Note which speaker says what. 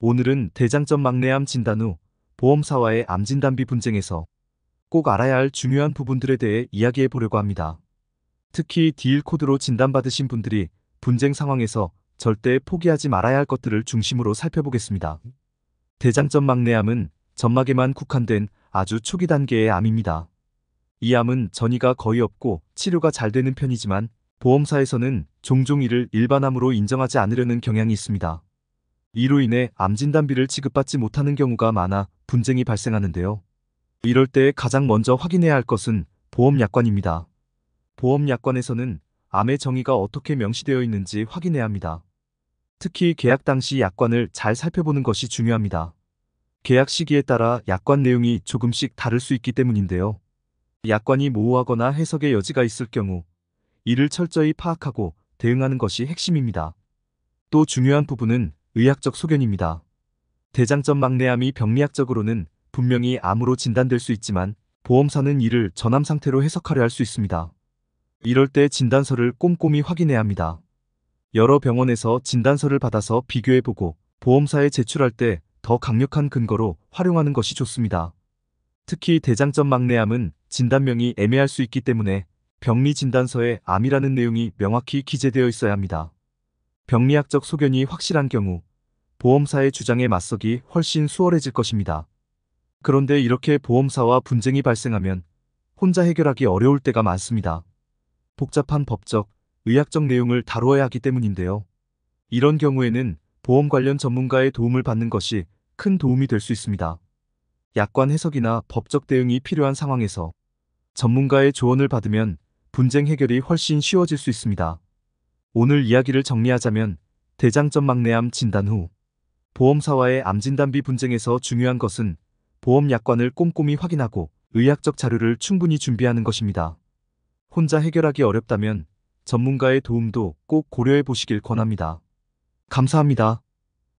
Speaker 1: 오늘은 대장점 막내암 진단 후 보험사와의 암 진단비 분쟁에서 꼭 알아야 할 중요한 부분들에 대해 이야기해 보려고 합니다. 특히 딜 코드로 진단받으신 분들이 분쟁 상황에서 절대 포기하지 말아야 할 것들을 중심으로 살펴보겠습니다. 대장점 막내암은 점막에만 국한된 아주 초기 단계의 암입니다. 이 암은 전이가 거의 없고 치료가 잘 되는 편이지만 보험사에서는 종종 이를 일반암으로 인정하지 않으려는 경향이 있습니다. 이로 인해 암 진단비를 지급받지 못하는 경우가 많아 분쟁이 발생하는데요. 이럴 때 가장 먼저 확인해야 할 것은 보험약관입니다. 보험약관에서는 암의 정의가 어떻게 명시되어 있는지 확인해야 합니다. 특히 계약 당시 약관을 잘 살펴보는 것이 중요합니다. 계약 시기에 따라 약관 내용이 조금씩 다를 수 있기 때문인데요. 약관이 모호하거나 해석의 여지가 있을 경우 이를 철저히 파악하고 대응하는 것이 핵심입니다. 또 중요한 부분은 의학적 소견입니다. 대장점 막내암이 병리학적으로는 분명히 암으로 진단될 수 있지만 보험사는 이를 전암 상태로 해석하려 할 수 있습니다. 이럴 때 진단서를 꼼꼼히 확인해야 합니다. 여러 병원에서 진단서를 받아서 비교해보고 보험사에 제출할 때 더 강력한 근거로 활용하는 것이 좋습니다. 특히 대장점 막내암은 진단명이 애매할 수 있기 때문에 병리 진단서에 암이라는 내용이 명확히 기재되어 있어야 합니다. 병리학적 소견이 확실한 경우 보험사의 주장에 맞서기 훨씬 수월해질 것입니다. 그런데 이렇게 보험사와 분쟁이 발생하면 혼자 해결하기 어려울 때가 많습니다. 복잡한 법적, 의학적 내용을 다루어야 하기 때문인데요. 이런 경우에는 보험 관련 전문가의 도움을 받는 것이 큰 도움이 될 수 있습니다. 약관 해석이나 법적 대응이 필요한 상황에서 전문가의 조언을 받으면 분쟁 해결이 훨씬 쉬워질 수 있습니다. 오늘 이야기를 정리하자면 대장점 막내암 진단 후 보험사와의 암 진단비 분쟁에서 중요한 것은 보험 약관을 꼼꼼히 확인하고 의학적 자료를 충분히 준비하는 것입니다. 혼자 해결하기 어렵다면 전문가의 도움도 꼭 고려해 보시길 권합니다. 감사합니다.